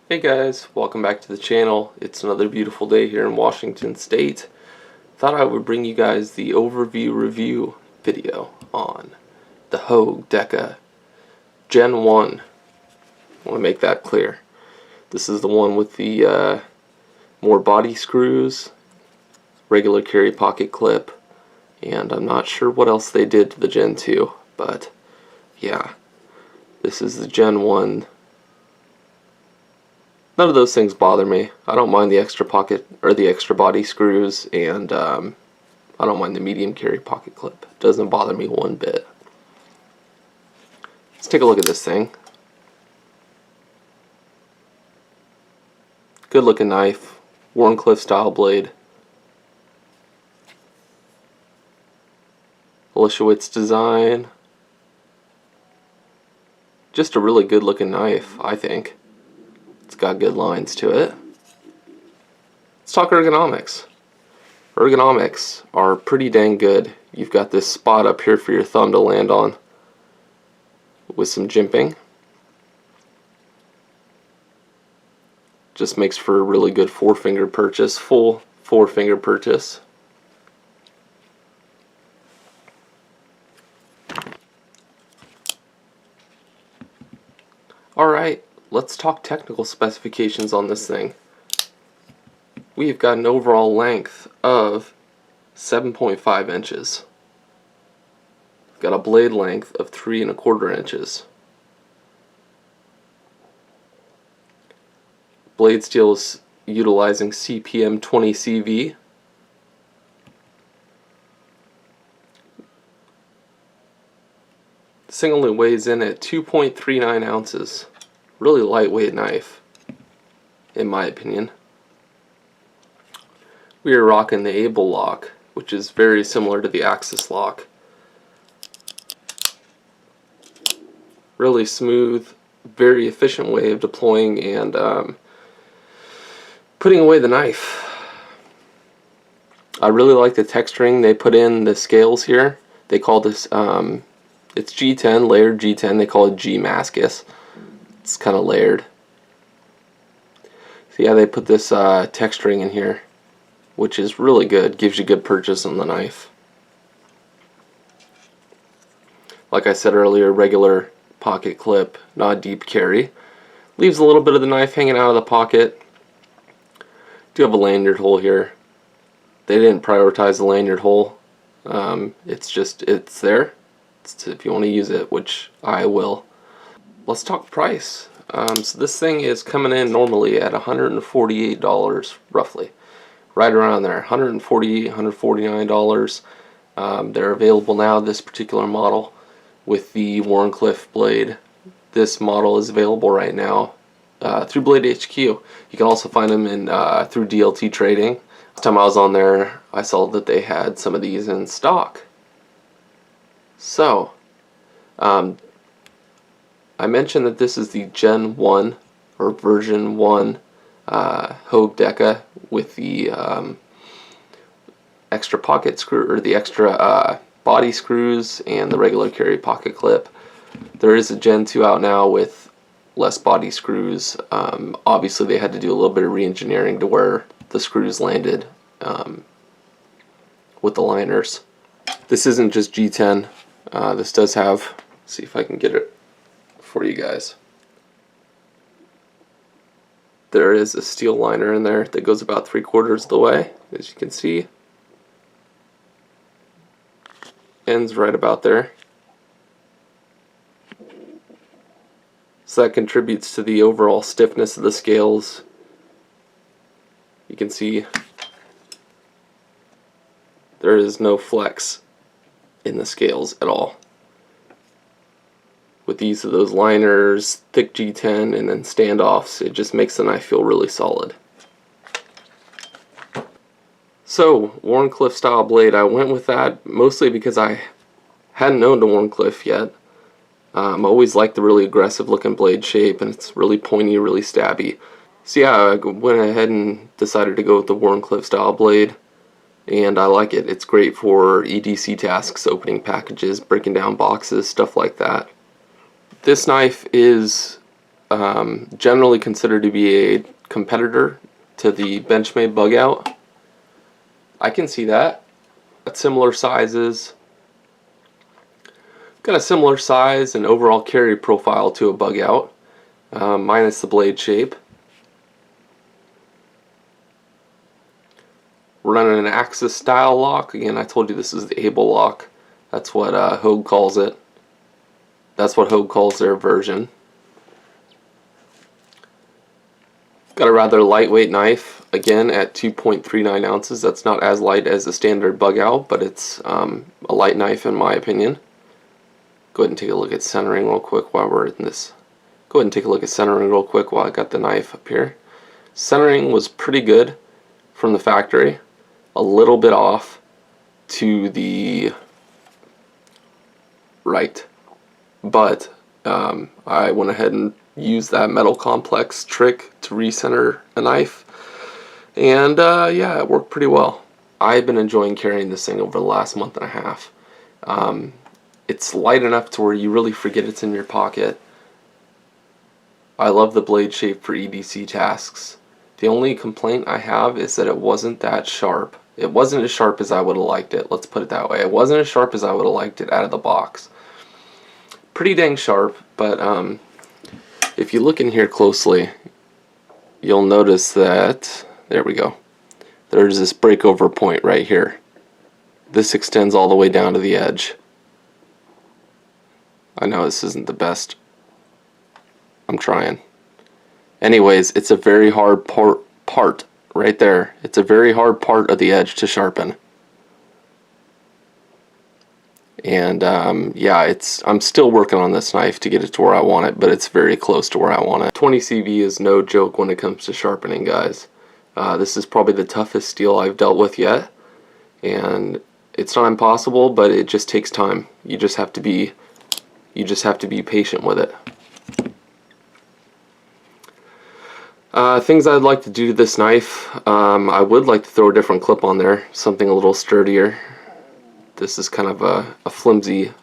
Hey guys, welcome back to the channel. It's another beautiful day here in Washington State. Thought I would bring you guys the overview review video on the Hogue Deka Gen 1. I want to make that clear. This is the one with the more body screws, regular carry pocket clip, and I'm not sure what else they did to the Gen 2, but yeah, this is the Gen 1. None of those things bother me. I don't mind the extra pocket or the extra body screws, and I don't mind the medium carry pocket clip. It doesn't bother me one bit. Let's take a look at this thing. Good looking knife, Wharncliffe style blade. Oleshewicz design. Just a really good looking knife, I think. It's got good lines to it. Let's talk ergonomics. Ergonomics are pretty dang good. You've got this spot up here for your thumb to land on with some jimping. Just makes for a really good four-finger purchase, full four-finger purchase. Alright, let's talk technical specifications on this thing. We've got an overall length of 7.5 inches. We've got a blade length of 3 1/4 inches. Blade steel is utilizing CPM 20 CV. This thing only weighs in at 2.39 ounces. Really lightweight knife, in my opinion. We are rocking the Able lock, which is very similar to the Axis lock. Really smooth, very efficient way of deploying and putting away the knife. I really like the texturing they put in the scales here. They call this, it's G10, layered G10, they call it G-Mascus. It's kind of layered. So yeah, they put this texturing in here, which is really good. Gives you good purchase on the knife. Like I said earlier, regular pocket clip, not deep carry. Leaves a little bit of the knife hanging out of the pocket. Do have a lanyard hole here. They didn't prioritize the lanyard hole. It's there. It's if you want to use it, which I will. Let's talk price. So this thing is coming in normally at $148 roughly. Right around there, $148, $149. They're available now, this particular model, with the Wharncliffe blade. This model is available right now through Blade HQ. You can also find them in through DLT Trading. Last time I was on there, I saw that they had some of these in stock. So, I mentioned that this is the Gen 1 or version 1 Hogue Deka with the extra pocket screw, or the extra body screws and the regular carry pocket clip. There is a Gen 2 out now with less body screws. Obviously they had to do a little bit of re-engineering to where the screws landed with the liners. This isn't just G10. This does have, see if I can get it for you guys. There is a steel liner in there that goes about 3/4 of the way, as you can see. Ends right about there. So that contributes to the overall stiffness of the scales. You can see there is no flex in the scales at all. With the use of those liners, thick G10, and then standoffs, it just makes the knife feel really solid. So, Wharncliffe style blade, I went with that mostly because I hadn't owned a Wharncliffe yet. I always liked the really aggressive looking blade shape, and it's really pointy, really stabby. So yeah, I went ahead and decided to go with the Wharncliffe style blade, and I like it. It's great for EDC tasks, opening packages, breaking down boxes, stuff like that. This knife is generally considered to be a competitor to the Benchmade bug out. I can see that. At similar sizes. Got a similar size and overall carry profile to a bug out, minus the blade shape. We're running an Axis style lock. Again, I told you this is the Able lock. That's what Hogue calls it. That's what Hogue calls their version. Got a rather lightweight knife, again at 2.39 ounces. That's not as light as the standard bug out, but it's a light knife in my opinion. Go ahead and take a look at centering real quick while we're in this. Go ahead and take a look at centering real quick while I got the knife up here. Centering was pretty good from the factory. A little bit off to the right. But I went ahead and used that metal complex trick to recenter a knife. And yeah, it worked pretty well. I've been enjoying carrying this thing over the last month and a half. It's light enough to where you really forget it's in your pocket. I love the blade shape for EDC tasks. The only complaint I have is that it wasn't that sharp. It wasn't as sharp as I would have liked it, let's put it that way. It wasn't as sharp as I would have liked it out of the box. Pretty dang sharp, but if you look in here closely, you'll notice that, there we go, there's this breakover point right here. This extends all the way down to the edge. I know this isn't the best. I'm trying. Anyways, it's a very hard part right there. It's a very hard part of the edge to sharpen. And yeah, I'm still working on this knife to get it to where I want it, but it's very close to where I want it. 20 CV is no joke when it comes to sharpening, guys. This is probably the toughest steel I've dealt with yet. And it's not impossible, but it just takes time. You just have to be patient with it. Things I'd like to do to this knife, I would like to throw a different clip on there, something a little sturdier. This is kind of a flimsy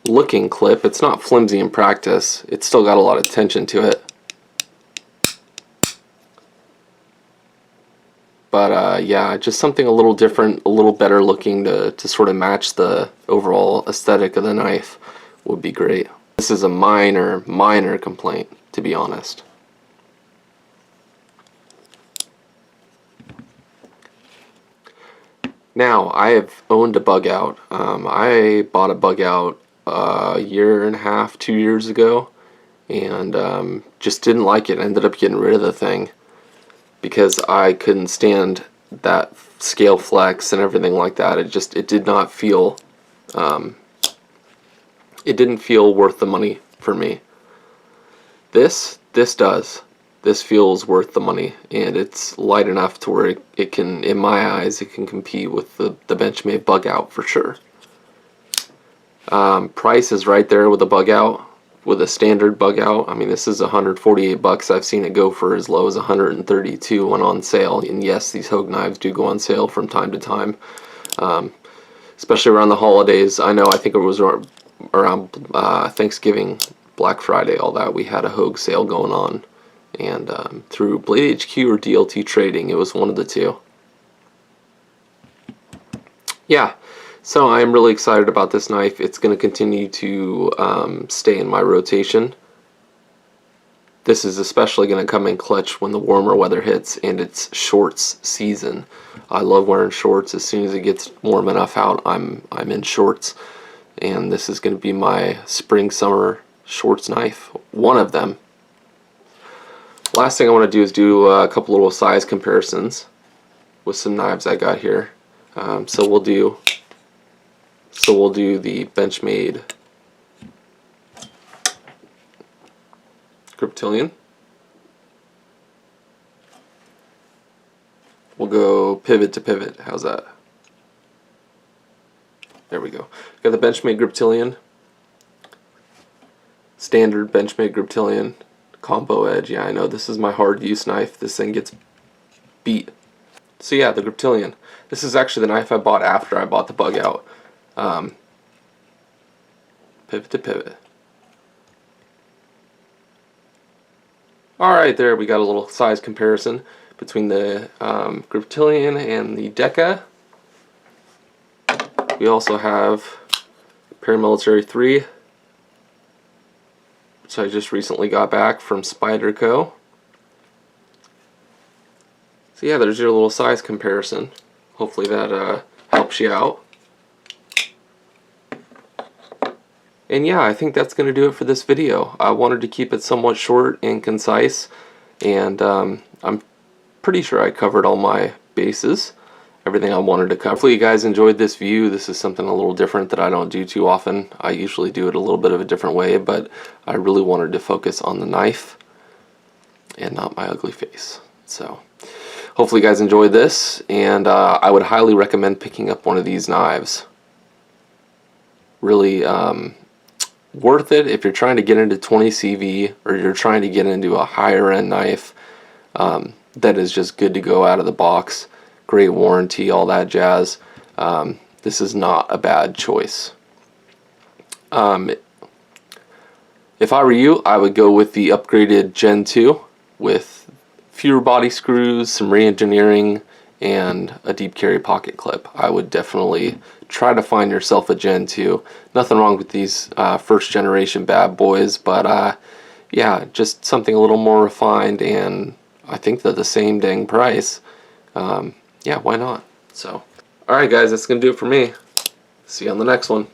looking clip. It's not flimsy in practice. It's still got a lot of tension to it. But yeah, just something a little different, a little better looking to sort of match the overall aesthetic of the knife would be great. This is a minor complaint, to be honest. Now, I have owned a bug out. I bought a bug out a year and a half, 2 years ago, and just didn't like it. I ended up getting rid of the thing because I couldn't stand that scale flex and everything like that. It did not feel, it didn't feel worth the money for me. This does. This feels worth the money, and it's light enough to where it can, in my eyes, it can compete with the Benchmade bug out for sure. Price is right there with a bug out, with a standard bug out. I mean, this is 148 bucks. I've seen it go for as low as 132 when on sale. And yes, these Hogue knives do go on sale from time to time, especially around the holidays. I know, I think it was around Thanksgiving, Black Friday, all that. We had a Hogue sale going on. And through Blade HQ or DLT Trading, it was one of the two. Yeah, so I'm really excited about this knife. It's going to continue to stay in my rotation. This is especially going to come in clutch when the warmer weather hits and it's shorts season. I love wearing shorts. As soon as it gets warm enough out, I'm in shorts. And this is going to be my spring-summer shorts knife. One of them. Last thing I want to do is do a couple little size comparisons with some knives I got here. So we'll do the Benchmade Griptilian. We'll go pivot to pivot. How's that? There we go. Got the Benchmade Griptilian, standard Benchmade Griptilian. Combo edge. Yeah, I know this is my hard use knife. This thing gets beat. So yeah, the Griptilian. This is actually the knife I bought after I bought the bug out. Pivot to pivot. Alright, there we got a little size comparison between the Griptilian and the Deka. We also have Paramilitary 3, which I just recently got back from Spyderco. So yeah, there's your little size comparison. Hopefully that helps you out. And yeah, I think that's going to do it for this video. I wanted to keep it somewhat short and concise, and I'm pretty sure I covered all my bases, everything I wanted to cover. Hopefully you guys enjoyed this view. This is something a little different that I don't do too often. I usually do it a little bit of a different way, but I really wanted to focus on the knife and not my ugly face. So hopefully you guys enjoyed this, and I would highly recommend picking up one of these knives. Really worth it if you're trying to get into 20 CV, or you're trying to get into a higher end knife that is just good to go out of the box. Great warranty, all that jazz. This is not a bad choice. If I were you, I would go with the upgraded Gen 2 with fewer body screws, some re-engineering, and a deep carry pocket clip. I would definitely try to find yourself a Gen 2. Nothing wrong with these first generation bad boys, but yeah, just something a little more refined, and I think they're the same dang price. Yeah, why not? So, alright guys, that's going to do it for me. See you on the next one.